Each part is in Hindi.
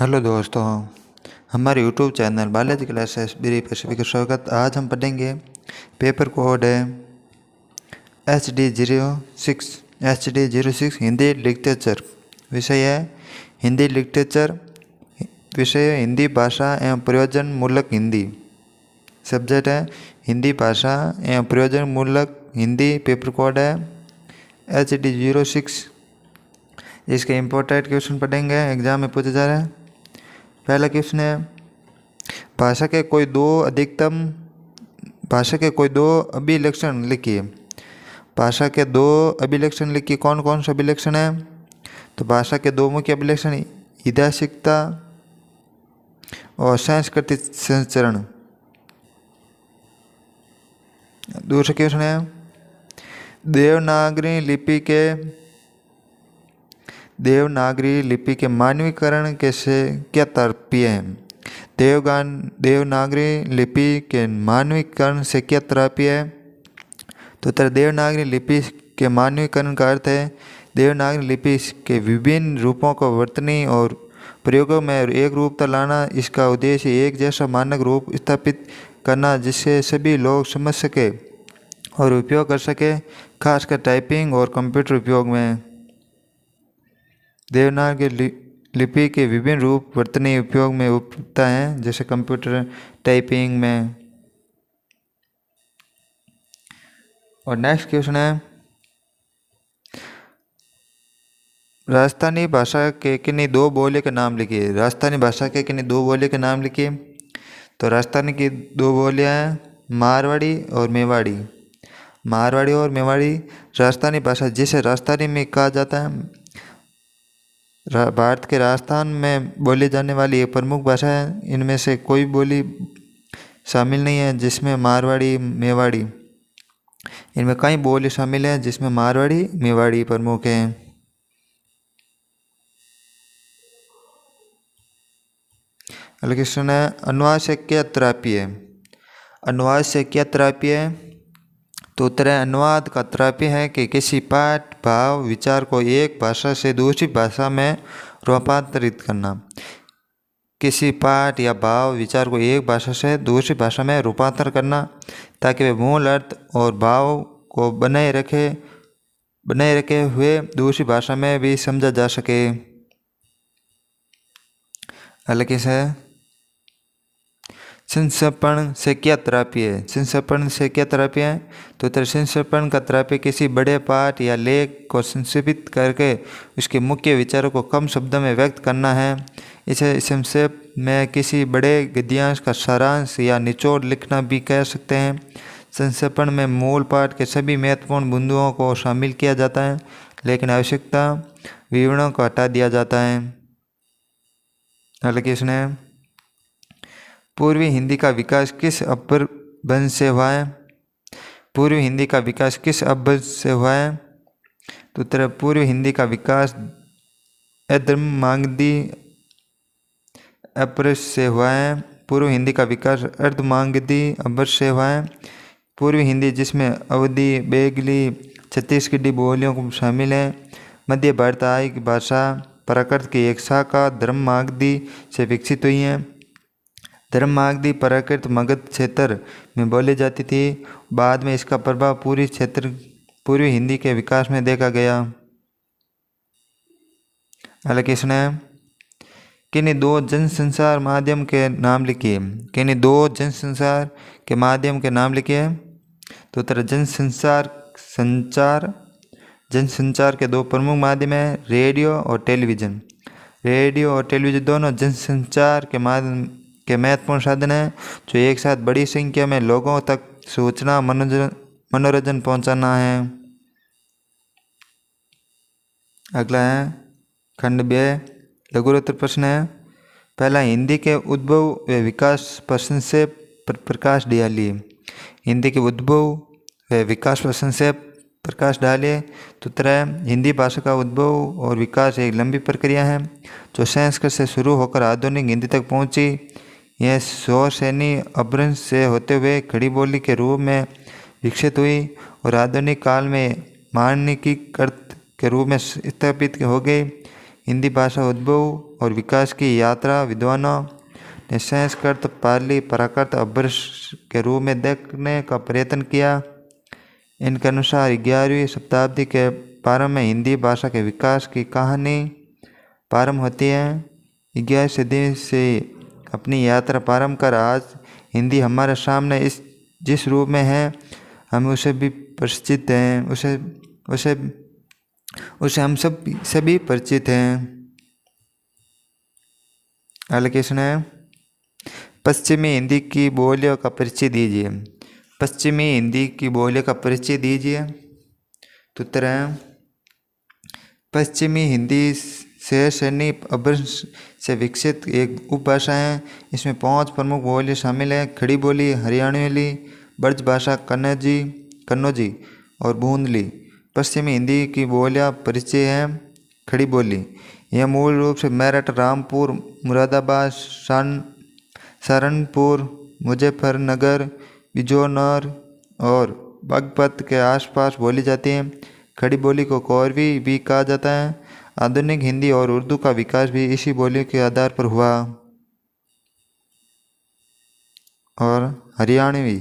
हेलो दोस्तों, हमारे यूट्यूब चैनल बालाजी क्लासेस ब्री पर सभी का स्वागत। आज हम पढ़ेंगे पेपर कोड है HD06 हिंदी लिटरेचर। विषय है हिंदी लिटरेचर। विषय है हिंदी भाषा एवं प्रयोजन मूलक हिंदी। सब्जेक्ट है हिंदी भाषा एवं प्रयोजन मूलक हिंदी। पेपर कोड है HD06। इसके इम्पोर्टेंट क्वेश्चन पढ़ेंगे, एग्जाम में पूछे जा रहे हैं। पहला क्वेश्चन है भाषा के कोई दो अभिलक्षण लिखिए। भाषा के दो अभिलक्षण लिखिए। कौन कौन से अभिलक्षण है? तो भाषा के दो मुख्य अभिलक्षण ऐतिहासिकता और सांस्कृतिक संचरण। दूसरा क्वेश्चन है देवनागरी लिपि के मानवीकरण कैसे क्या तात्पर्य है? देवनागरी लिपि के मानवीकरण से क्या तात्पर्य है? तो उत्तर देवनागरी लिपि के मानवीकरण का अर्थ है देवनागरी लिपि के विभिन्न रूपों को वर्तनी और प्रयोगों में एक रूपता लाना। इसका उद्देश्य एक जैसा मानक रूप स्थापित करना जिससे सभी लोग समझ सके और उपयोग कर सके, खासकर टाइपिंग और कंप्यूटर उपयोग में। देवनागरी लिपि के विभिन्न रूप वर्तनी उपयोग में उपयोगिता है, जैसे कंप्यूटर टाइपिंग में। और नेक्स्ट क्वेश्चन है राजस्थानी भाषा के किन्हीं दो बोली के नाम लिखिए। राजस्थानी भाषा के किन्हीं दो बोली के नाम लिखिए। तो राजस्थानी की दो बोलियां हैं मारवाड़ी और मेवाड़ी। मारवाड़ी और मेवाड़ी राजस्थानी भाषा जिसे राजस्थानी में कहा जाता है। भारत के राजस्थान में बोली जाने वाली ये प्रमुख भाषा है। इनमें से कोई बोली शामिल नहीं है जिसमें मारवाड़ी मेवाड़ी। इनमें कई बोली शामिल हैं जिसमें मारवाड़ी मेवाड़ी प्रमुख हैं। अगला क्वेश्चन है अनुवाद से क्या तात्पर्य है? अनुवाद से क्या तात्पर्य है? तो उत्तर है अनुवाद का तात्पर्य है कि किसी पाठ भाव विचार को एक भाषा से दूसरी भाषा में रूपांतरित करना। किसी पाठ या भाव विचार को एक भाषा से दूसरी भाषा में रूपांतर करना ताकि वे मूल अर्थ और भाव को बनाए रखे हुए दूसरी भाषा में भी समझा जा सके। अगला क्वेश्चन है संक्षेपण से क्या तात्पर्य है? संक्षेपण से क्या तात्पर्य है? तो उत्तर संक्षेपण का तात्पर्य किसी बड़े पाठ या लेख को संक्षेपित करके उसके मुख्य विचारों को कम शब्दों में व्यक्त करना है। इसे संक्षेप में किसी बड़े गद्यांश का सारांश या निचोड़ लिखना भी कह सकते हैं। संक्षेपण में मूल पाठ के सभी महत्वपूर्ण बिंदुओं को शामिल किया जाता है, लेकिन आवश्यकता विवरणों को हटा दिया जाता है। अगला क्वेश्चन है पूर्वी हिंदी का विकास किस अपभ्रंश से हुआ है? पूर्वी हिंदी का विकास किस अपभ्रंश से हुआ है? तो उत्तर पूर्वी हिंदी का विकास अर्धमागधी अपभ्रंश से हुआ है। पूर्व हिंदी का विकास अर्धमागधी अपभ्रंश से हुआ है। पूर्वी हिंदी जिसमें अवधी बेगली छत्तीसगढ़ी बोलियों को शामिल है। मध्य भारतीय की भाषा प्राकृत की एक शाखा धर्ममागधी से विकसित हुई है। धर्ममागधी प्राकृत मगध क्षेत्र में बोली जाती थी। बाद में इसका प्रभाव पूर्वी हिंदी के विकास में देखा गया। अगला क्वेश्चन है किन्हीं दो जनसंचार माध्यम के नाम लिखिए। किन्हीं दो जनसंचार के माध्यम के नाम लिखिए। तो उत्तर जनसंचार के दो प्रमुख माध्यम है रेडियो और टेलीविज़न। रेडियो और टेलीविज़न दोनों जनसंचार के माध्यम के महत्वपूर्ण साधन हैं जो एक साथ बड़ी संख्या में लोगों तक सूचना मनोरंजन पहुंचाना है। अगला है खंड 2 लघु उत्तर प्रश्न है। पहला हिंदी के उद्भव व विकास प्रश्न से प्रकाश डालिए। हिंदी के उद्भव व विकास प्रश्न से प्रकाश डालिए। तो उत्तर है हिंदी भाषा का उद्भव और विकास एक लंबी प्रक्रिया है जो संस्कृत से शुरू होकर आधुनिक हिंदी तक पहुंची। यह सौरसेनी अपभ्रंश से होते हुए खड़ी बोली के रूप में विकसित हुई और आधुनिक काल में मानकीकृत के रूप में स्थापित हो गई। हिंदी भाषा उद्भव और विकास की यात्रा विद्वानों ने संस्कृत, पाली, प्राकृत, अभ्रंश के रूप में देखने का प्रयत्न किया। इनके अनुसार 11वीं शताब्दी के प्रारंभ में हिंदी भाषा के विकास की कहानी प्रारंभ होती है। 11वीं सदी से अपनी यात्रा प्रारंभ कर आज हिंदी हमारे सामने जिस रूप में है, हम उसे भी परिचित हैं, उसे हम सभी परिचित हैं। अगला क्वेश्चन है, पश्चिमी हिंदी की बोलियों का परिचय दीजिए। पश्चिमी हिंदी की बोलियों का परिचय दीजिए। तो उत्तर है, पश्चिमी हिंदी सैनी अपभ्रंश से विकसित एक उपभाषा है। इसमें 5 प्रमुख बोलियां शामिल हैं: खड़ी बोली, हरियाणवी, ब्रज भाषा, कन्नौजी और बूंदली। पश्चिमी हिंदी की बोलियां परिचय हैं। खड़ी बोली, यह मूल रूप से मेरठ, रामपुर, मुरादाबाद, सहारनपुर, मुजफ्फरनगर, बिजनौर और बागपत के आसपास बोली जाती है। खड़ी बोली को कोरवी भी कहा जाता है। आधुनिक हिंदी और उर्दू का विकास भी इसी बोली के आधार पर हुआ। और हरियाणवी,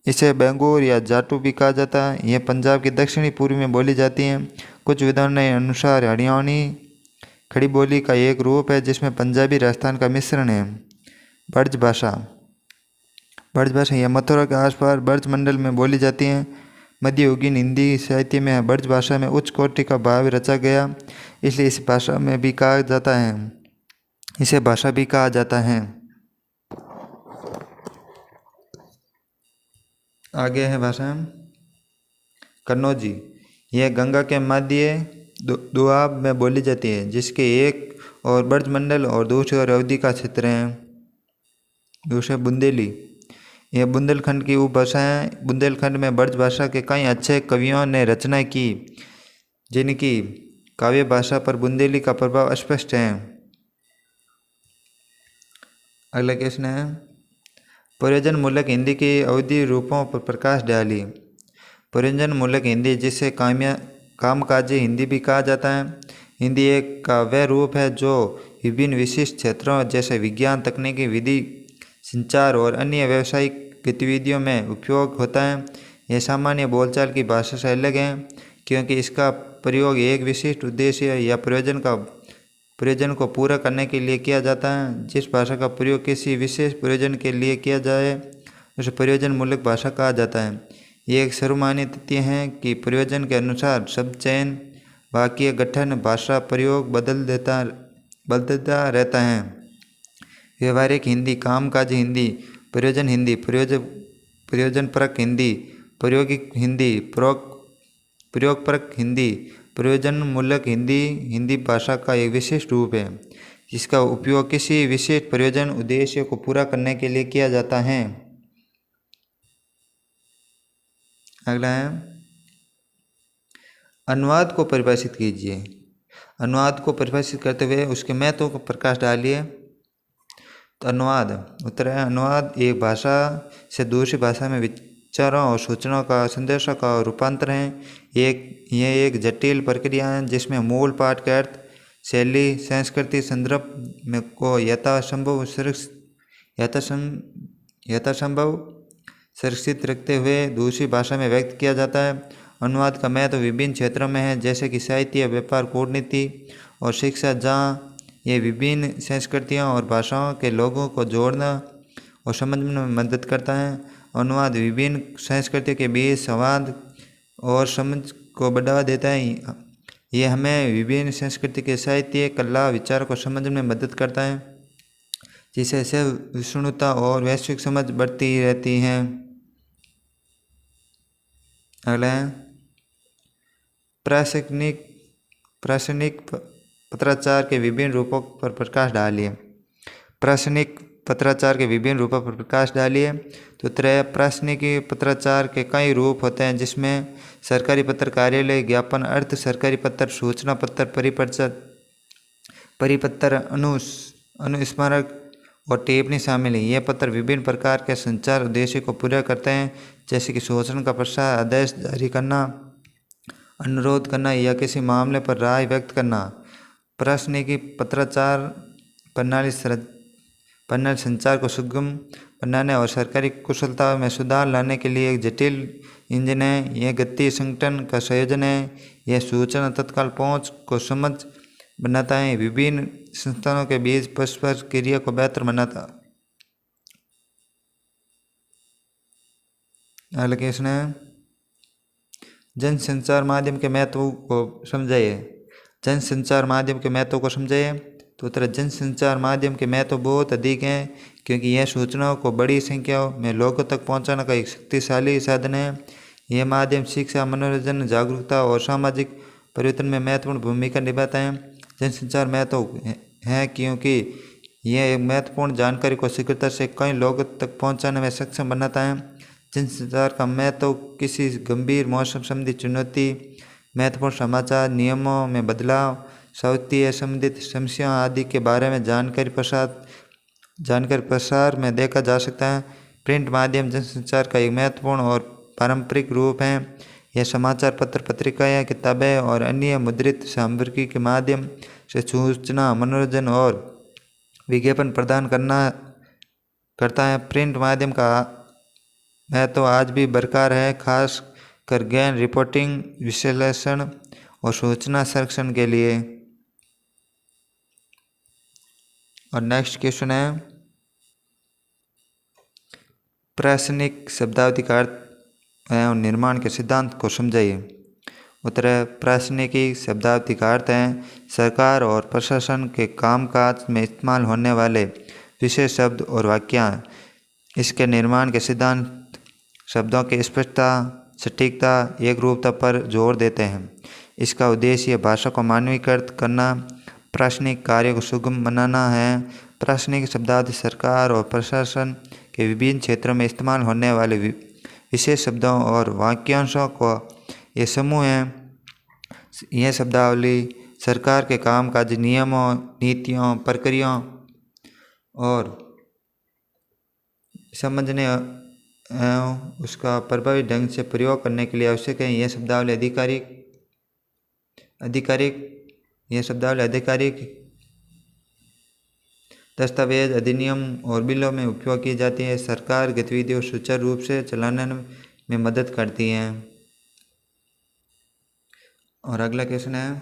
इसे बेंगूर या जाटू भी कहा जाता है। यह पंजाब के दक्षिणी पूर्व में बोली जाती हैं। कुछ विद्वानों के अनुसार हरियाणवी खड़ी बोली का एक रूप है जिसमें पंजाबी राजस्थान का मिश्रण है। ब्रज भाषा यह मथुरा के आसपास ब्रज मंडल में बोली जाती है। मध्ययुगीन हिंदी साहित्य में ब्रज भाषा में उच्च कोटि का भाव रचा गया, इसलिए इस भाषा में भी कहा जाता है, इसे भाषा भी कहा जाता है। आगे है भाषा कन्नौजी। यह गंगा के मध्य दोआब में बोली जाती है, जिसके एक और ब्रजमंडल और दूसरी ओर अवधि का क्षेत्र है। दूसरे बुंदेली, यह बुंदेलखंड की उपभाषा है। बुंदेलखंड में ब्रज भाषा के कई अच्छे कवियों ने रचना की, जिनकी काव्य भाषा पर बुंदेली का प्रभाव स्पष्ट है। अगला क्वेश्चन है, प्रयोजन मूलक हिंदी के अवधि रूपों पर प्रकाश डालिए। प्रयोजन मूलक हिंदी, जिसे कामकाजी हिंदी भी कहा जाता है। हिंदी एक का वह रूप है जो विभिन्न विशिष्ट क्षेत्रों जैसे विज्ञान, तकनीकी, विधि, संचार और अन्य व्यावसायिक गतिविधियों में उपयोग होता है। यह सामान्य बोलचाल की भाषा से अलग है क्योंकि इसका प्रयोग एक विशिष्ट उद्देश्य या प्रयोजन को पूरा करने के लिए किया जाता है। जिस भाषा का प्रयोग किसी विशेष प्रयोजन के लिए किया जाए उसे प्रयोजन मूलक भाषा कहा जाता है। ये एक सर्वमान्य तथ्य है कि प्रयोजन के अनुसार शब्द चयन, वाक्य गठन, भाषा प्रयोग बदलता रहता है। व्यवहारिक हिंदी, कामकाजी हिंदी, प्रयोजन हिंदी, प्रयोजनपरक हिंदी, प्रायोगिक हिंदी, प्रयोगपरक हिंदी, प्रयोजन मूलक हिंदी हिंदी भाषा का एक विशिष्ट रूप है जिसका उपयोग किसी विशेष प्रयोजन उद्देश्य को पूरा करने के लिए किया जाता है। अगला है, अनुवाद को परिभाषित कीजिए। अनुवाद को परिभाषित करते हुए उसके महत्व को प्रकाश डालिए। तो अनुवाद, उत्तर है, अनुवाद एक भाषा से दूसरी भाषा में विचारों और सूचनाओं का, संदेशों का रूपांतर है। यह एक जटिल प्रक्रिया है जिसमें मूल पाठ के अर्थ, शैली, संस्कृति, संदर्भ में को यथासंभव सुरक्षित रखते हुए दूसरी भाषा में व्यक्त किया जाता है। अनुवाद का महत्व विभिन्न क्षेत्रों में है, जैसे कि साहित्य, व्यापार, कूटनीति और शिक्षा, जहाँ ये विभिन्न संस्कृतियों और भाषाओं के लोगों को जोड़ना और समझने में मदद करता है। अनुवाद विभिन्न संस्कृतियों के बीच संवाद और समझ को बढ़ावा देता है। ये हमें विभिन्न संस्कृति के साहित्य, कला, विचार को समझने में मदद करता है, जिससे सहिष्णुता और वैश्विक समझ बढ़ती रहती है। अगला है, प्रासंगिक पत्राचार के विभिन्न रूपों पर प्रकाश डालिए। प्रासंगिक पत्राचार के विभिन्न रूपों पर प्रकाश डालिए। तो प्रासंगिक पत्राचार के कई रूप होते हैं, जिसमें सरकारी पत्र, कार्यालय ज्ञापन, अर्ध सरकारी पत्र, सूचना पत्र, परिपत्र, अनुस्मारक और टिप्पणी शामिल है। ये पत्र विभिन्न प्रकार के संचार उद्देश्य को पूरा करते हैं, जैसे कि सूचना का प्रसार, आदेश जारी करना, अनुरोध करना या किसी मामले पर राय व्यक्त करना। प्रासंगिकी पत्राचार प्रणाली संचार को सुगम बनाने और सरकारी कुशलता में सुधार लाने के लिए एक जटिल इंजन है। यह गति संगठन का संयोजन है। यह सूचना तत्काल पहुंच को समझ बनाता है। विभिन्न संस्थानों के बीच परस्पर क्रिया को बेहतर बनाता। एलोकेशन है जन संचार माध्यम के महत्व को समझाइए। जन संचार माध्यम के महत्व को समझाइए। तो उत्तर जन संचार माध्यम के महत्व बहुत अधिक हैं, क्योंकि यह सूचनाओं को बड़ी संख्या में लोगों तक पहुंचाने का एक शक्तिशाली साधन है। यह माध्यम शिक्षा, मनोरंजन, जागरूकता और सामाजिक परिवर्तन में महत्वपूर्ण भूमिका निभाता है। जनसंचार महत्व है क्योंकि यह एक महत्वपूर्ण जानकारी को शीघ्रता से कई लोगों तक पहुंचाने में सक्षम बनाता है। जनसंचार का महत्व किसी गंभीर मौसम संबंधी चुनौती, महत्वपूर्ण समाचार, नियमों में बदलाव, स्वास्थ्य संबंधित समस्याओं आदि के बारे में जानकारी प्रसार में देखा जा सकता है। प्रिंट माध्यम जनसंचार का एक महत्वपूर्ण और पारंपरिक रूप है। यह समाचार पत्र, पत्रिकाएं, किताबें और अन्य मुद्रित सामग्री के माध्यम से सूचना, मनोरंजन और विज्ञापन प्रदान करता है। प्रिंट माध्यम का महत्व आज भी बरकरार है, खास कर ज्ञान रिपोर्टिंग, विश्लेषण और सूचना संरक्षण के लिए। और नेक्स्ट क्वेश्चन है प्रासंगिक शब्दावली का अर्थ एवं निर्माण के सिद्धांत को समझाइए। उत्तर है प्रासंगिकी शब्दावली का अर्थ है सरकार और प्रशासन के कामकाज में इस्तेमाल होने वाले विशेष शब्द और वाक्य। इसके निर्माण के सिद्धांत शब्दों की स्पष्टता, सटीकता, एक रूपता पर जोर देते हैं। इसका उद्देश्य भाषा को मानवीकृत करना, प्रासंगिक कार्य को सुगम बनाना है। प्रासंगिक शब्दावली सरकार और प्रशासन के विभिन्न क्षेत्रों में इस्तेमाल होने वाले विशेष शब्दों और वाक्यांशों को ये समूह हैं। यह शब्दावली सरकार के कामकाजी नियमों, नीतियों, प्रक्रियाओं और समझने एवं उसका प्रभावी ढंग से प्रयोग करने के लिए आवश्यक है। यह शब्दावली आधिकारिक दस्तावेज, अधिनियम और बिलों में उपयोग की जाती है। सरकार गतिविधियों सुचारू रूप से चलाने में मदद करती हैं। और अगला क्वेश्चन है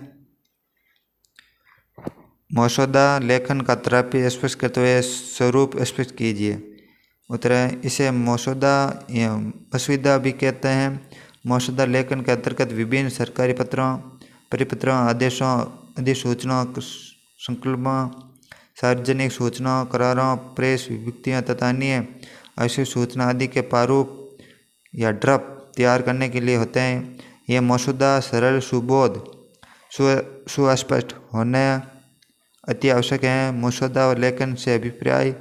मसौदा लेखन का तात्पर्य स्पष्ट करते हुए स्वरूप स्पष्ट कीजिए। उत्तर है इसे मसौदा या मसौदा भी कहते हैं। मसौदा लेखन के अंतर्गत विभिन्न सरकारी पत्रों, परिपत्रों, आदेशों, अधिसूचनाओं, संकल्पों, सार्वजनिक सूचनाओं, करारों, प्रेस विज्ञप्तियों तथा अन्य आवश्यक सूचना आदि के प्रारूप या ड्राफ्ट तैयार करने के लिए होते हैं। यह मसौदा सरल, सुबोध, सुस्पष्ट होने अति आवश्यक है। मसौदा लेखन से अभिप्राय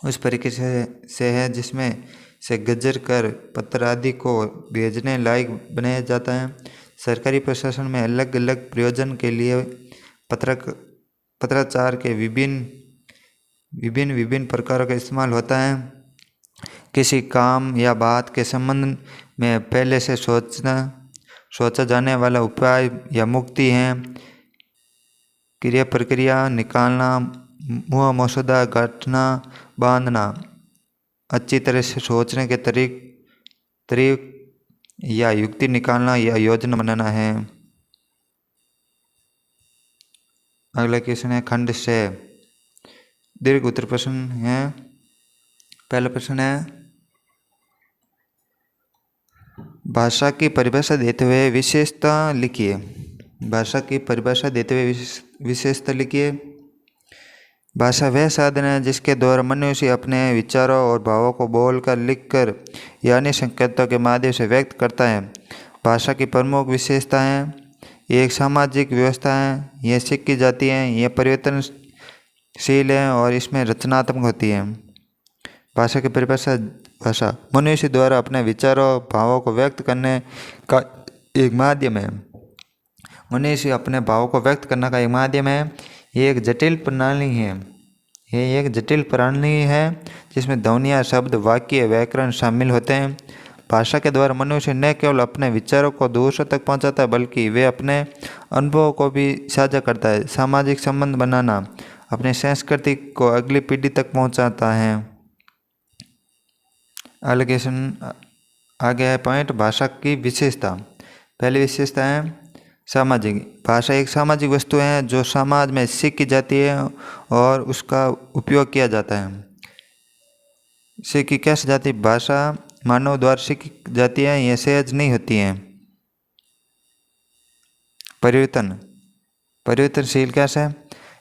उस प्रक्रिया से है जिसमें से गजर कर पत्र आदि को भेजने लायक बनाया जाता है। सरकारी प्रशासन में अलग अलग प्रयोजन के लिए पत्राचार के विभिन्न प्रकारों का इस्तेमाल होता है। किसी काम या बात के संबंध में पहले से सोचा जाने वाला उपाय या मुक्ति है। क्रिया, प्रक्रिया, निकालना, मुँह मसौदा, गांठना, बांधना, अच्छी तरह से सोचने के तरीक या युक्ति निकालना या योजना बनाना है। अगला क्वेश्चन है खंड से दीर्घ उत्तर प्रश्न है। पहला प्रश्न है भाषा की परिभाषा देते हुए विशेषता लिखिए। भाषा की परिभाषा देते हुए विशेषता लिखिए। भाषा वह साधन है जिसके द्वारा मनुष्य अपने विचारों और भावों को बोलकर, लिखकर यानी संकेतों के माध्यम से व्यक्त करता है। भाषा की प्रमुख विशेषताएं एक सामाजिक व्यवस्था है, यह सीखी जाती है, यह परिवर्तनशील है और इसमें रचनात्मक होती है। भाषा की परिभाषा भाषा मनुष्य द्वारा अपने विचारों, भावों को व्यक्त करने का एक माध्यम है। मनुष्य अपने भावों को व्यक्त करने का एक माध्यम है। ये एक जटिल प्रणाली है जिसमें ध्वनियाँ, शब्द, वाक्य, व्याकरण शामिल होते हैं। भाषा के द्वारा मनुष्य न केवल अपने विचारों को दूसरों तक पहुंचाता है बल्कि वे अपने अनुभवों को भी साझा करता है। सामाजिक संबंध बनाना अपनी संस्कृति को अगली पीढ़ी तक पहुंचाता है। एलिगेशन आगे है पॉइंट भाषा की विशेषता। पहली विशेषता है सामाजिक। भाषा एक सामाजिक वस्तु है जो समाज में सीखी जाती है और उसका उपयोग किया जाता है। सीखी कैसे जाती? भाषा मानव द्वारा सीखी जाती है, यह सहज नहीं होती है। परिवर्तनशील कैसे?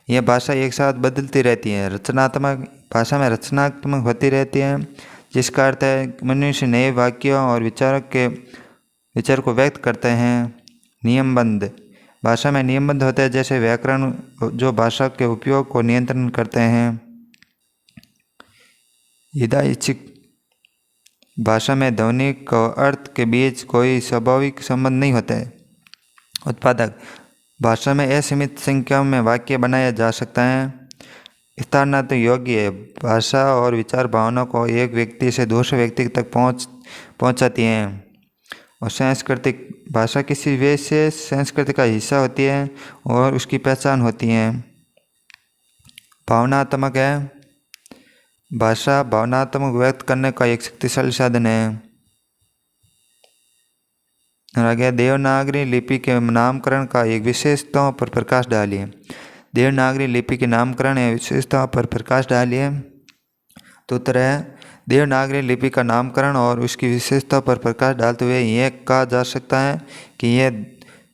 यह भाषा एक साथ बदलती रहती है। रचनात्मक भाषा में रचनात्मक होती रहती है, जिसका अर्थ है मनुष्य नए वाक्यों और विचार को व्यक्त करते हैं। नियमबद्ध भाषा में नियमबद्ध होते हैं, जैसे व्याकरण जो भाषा के उपयोग को नियंत्रण करते हैं। हिदायिक भाषा में ध्वनि और अर्थ के बीच कोई स्वाभाविक संबंध नहीं होता है। उत्पादक भाषा में असीमित संख्या में वाक्य बनाया जा सकता है। स्थानांतरण योग्य है। भाषा और विचार भावना को एक व्यक्ति से दूसरे व्यक्ति तक पहुंचाती हैं। और सांस्कृतिक भाषा किसी विशेष संस्कृति का हिस्सा होती है और उसकी पहचान होती है। भावनात्मक है। भाषा भावनात्मक व्यक्त करने का एक शक्तिशाली साधन है। आगे देवनागरी लिपि के नामकरण का एक विशेषताओं पर प्रकाश डालिए। देवनागरी लिपि के नामकरण या विशेषताओं पर प्रकाश डालिए। तो उत्तर है देवनागरी लिपि का नामकरण और उसकी विशेषता पर प्रकाश डालते हुए यह कहा जा सकता है कि यह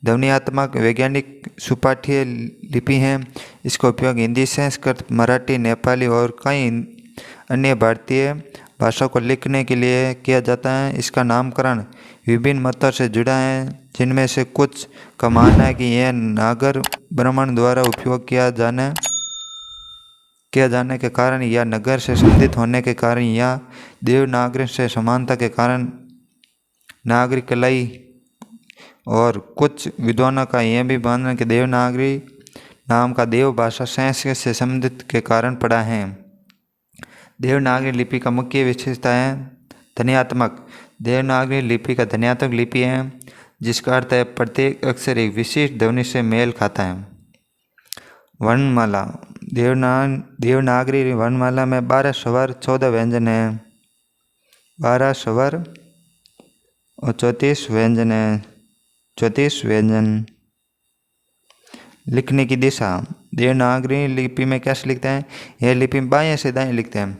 ध्वन्यात्मक वैज्ञानिक सुपाठ्य लिपि है। इसका उपयोग हिंदी, संस्कृत, मराठी, नेपाली और कई अन्य भारतीय भाषा को लिखने के लिए किया जाता है। इसका नामकरण विभिन्न मतों से जुड़ा है, जिनमें से कुछ का मानना है कि यह नागर ब्राह्मण द्वारा उपयोग किया जाने के कारण या नगर से संबंधित होने के कारण या देवनागरी से समानता के कारण नागरी कलाई। और कुछ विद्वानों का यह भी मानना है कि देवनागरी नाम का देव भाषा संस्कृत से संबंधित के कारण पड़ा है। देवनागरी लिपि का मुख्य विशेषता है ध्वन्यात्मक। देवनागरी लिपि का ध्वन्यात्मक लिपि है, जिसका अर्थ है प्रत्येक अक्षर एक विशिष्ट ध्वनि से मेल खाता है। वर्णमाला देवनागरी वर्णमाला में 12 स्वर 14 व्यंजन है। 12 स्वर और 34 व्यंजन है। 34 व्यंजन। लिखने की दिशा देवनागरी लिपि में कैसे लिखते हैं? यह लिपि बाएं से दाएं लिखते हैं।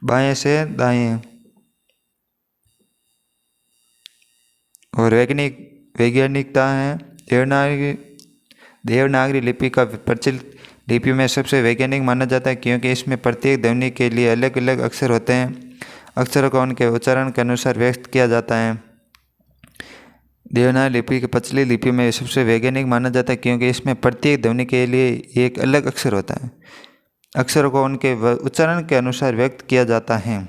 बाएं से दाएं। और वैज्ञानिकता है देवनागरी लिपि का प्रचलित लिपि में सबसे वैज्ञानिक माना जाता है, क्योंकि इसमें प्रत्येक ध्वनि के लिए अलग अलग अक्षर होते हैं। अक्षरों को उनके उच्चारण के अनुसार व्यक्त किया जाता है। देवनागरी लिपि की प्रचलित लिपि में सबसे वैज्ञानिक माना जाता है, क्योंकि इसमें प्रत्येक ध्वनि के लिए एक अलग अक्षर होता है। अक्षरों को उनके उच्चारण के अनुसार व्यक्त किया जाता है।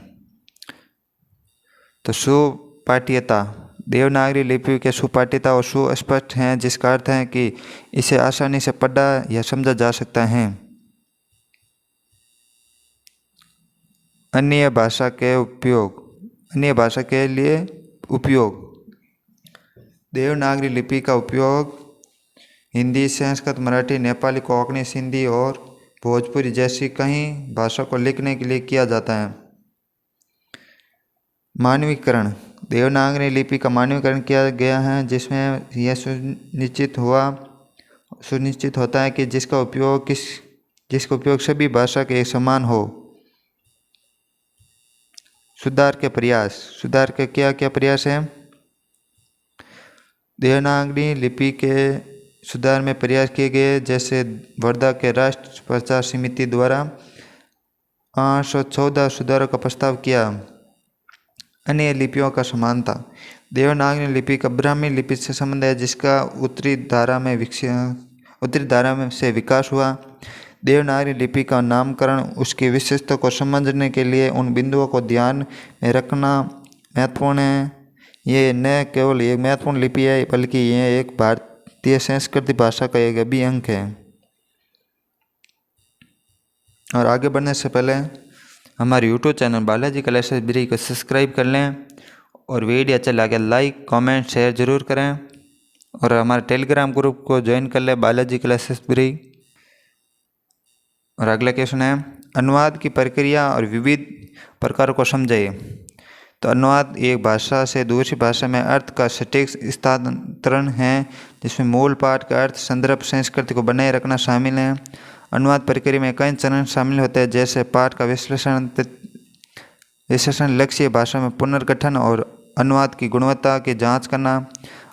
तो सुपाठ्यता देवनागरी लिपि के सुपाठ्यता और सुस्पष्ट हैं, जिसका अर्थ है कि इसे आसानी से पढ़ा या समझा जा सकता है। अन्य भाषा के लिए उपयोग देवनागरी लिपि का उपयोग हिंदी, संस्कृत, मराठी, नेपाली, कोंकणी, सिंधी और भोजपुरी जैसी कई भाषा को लिखने के लिए किया जाता है। मानवीकरण देवनागरी लिपि का मानवीकरण किया गया है, जिसमें यह सुनिश्चित होता है कि जिसका उपयोग सभी भाषा के एक समान हो। सुधार के क्या क्या प्रयास हैं? देवनागरी लिपि के सुधार में प्रयास किए गए, जैसे वर्धा के राष्ट्र प्रचार समिति द्वारा 814 सुधारों का प्रस्ताव किया। अन्य लिपियों का समानता देवनागरी लिपि का ब्राह्मी लिपि से संबंध है, जिसका उत्तरी धारा से विकास हुआ। देवनागरी लिपि का नामकरण उसकी विशेषता को समझने के लिए उन बिंदुओं को ध्यान में रखना महत्वपूर्ण है। ये न केवल एक महत्वपूर्ण लिपि है, बल्कि यह एक भारतीय संस्कृति भाषा का एक अभिन्न अंग है। और आगे बढ़ने से पहले हमारे YouTube चैनल बालाजी क्लासेस ब्री को सब्सक्राइब कर लें और वीडियो अच्छा लगे लाइक कमेंट शेयर ज़रूर करें और हमारे टेलीग्राम ग्रुप को ज्वाइन कर ले बालाजी क्लासेस ब्री। और अगला क्वेश्चन है अनुवाद की प्रक्रिया और विविध प्रकारों को समझाइए। तो अनुवाद एक भाषा से दूसरी भाषा में अर्थ का सटीक स्थानांतरण है जिसमें मूल पाठ का अर्थ संदर्भ संस्कृति को बनाए रखना शामिल है। अनुवाद प्रक्रिया में कई चरण शामिल होते हैं जैसे पाठ का विश्लेषण, लक्ष्य भाषा में पुनर्गठन और अनुवाद की गुणवत्ता की जांच करना।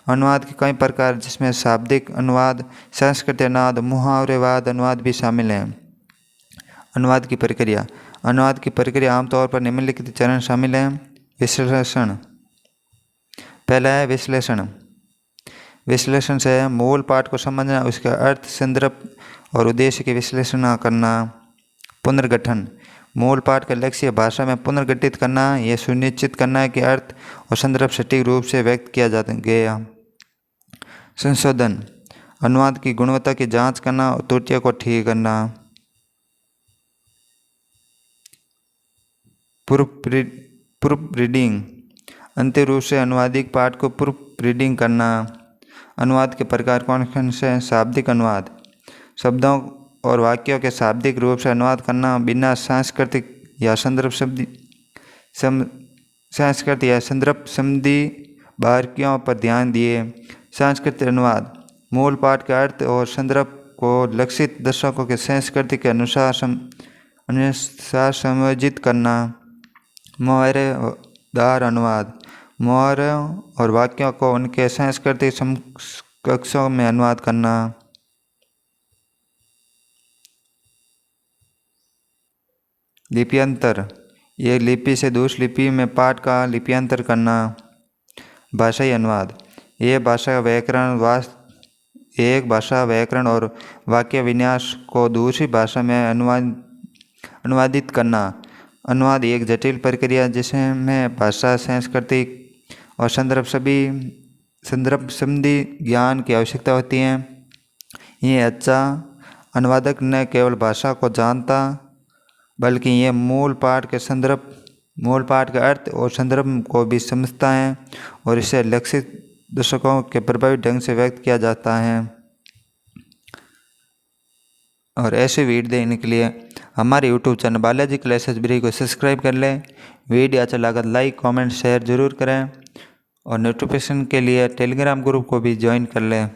अनुवाद के कई प्रकार जिसमें शाब्दिक अनुवाद, सांस्कृतिक अनुवाद, मुहावरेवाद अनुवाद भी शामिल हैं। अनुवाद की प्रक्रिया आमतौर पर निम्नलिखित चरण शामिल हैं। विश्लेषण, पहला है विश्लेषण से मूल पाठ को समझना, उसका अर्थ, संदर्भ और उद्देश्य के विश्लेषण करना। पुनर्गठन, मूल पाठ का लक्ष्य भाषा में पुनर्गठित करना, यह सुनिश्चित करना है कि अर्थ और संदर्भ सटीक रूप से व्यक्त किया गया। संशोधन, अनुवाद की गुणवत्ता की जांच करना और त्रुटियों को ठीक करना। प्रूफ रीडिंग, अंतिम रूप से अनुवादित पाठ को प्रूफ रीडिंग करना। अनुवाद के प्रकार कौन कौन से हैं? शाब्दिक अनुवाद, शब्दों और वाक्यों के शाब्दिक रूप से अनुवाद करना बिना सांस्कृतिक या संदर्भ संबंधी बारीकियों पर ध्यान दिए। सांस्कृतिक अनुवाद, मूल पाठ का अर्थ और संदर्भ को लक्षित दर्शकों के संस्कृति के अनुसार समायोजित करना। मुहावरेदार अनुवाद, मुहावरे और वाक्यों को उनके सांस्कृतिक समकक्षों में अनुवाद करना। लिप्यंतर, एक लिपि से दूसरी लिपि में पाठ का लिप्यंतर करना। भाषाई अनुवाद, एक भाषा व्याकरण और वाक्य विन्यास को दूसरी भाषा में अनुवादित करना। अनुवाद एक जटिल प्रक्रिया जिसमें भाषा, सांस्कृतिक और संदर्भ संबंधी ज्ञान की आवश्यकता होती है। ये अच्छा अनुवादक न केवल भाषा को जानता बल्कि ये मूल पाठ का अर्थ और संदर्भ को भी समझता है और इसे लक्षित दर्शकों के प्रभावी ढंग से व्यक्त किया जाता है। और ऐसे वीडियो देखने के लिए हमारे YouTube चैनल बालाजी क्लासेस ब्री को सब्सक्राइब कर लें। वीडियो अच्छा लगा लाइक कमेंट शेयर ज़रूर करें और नोटिफिकेशन के लिए टेलीग्राम ग्रुप को भी ज्वाइन कर लें।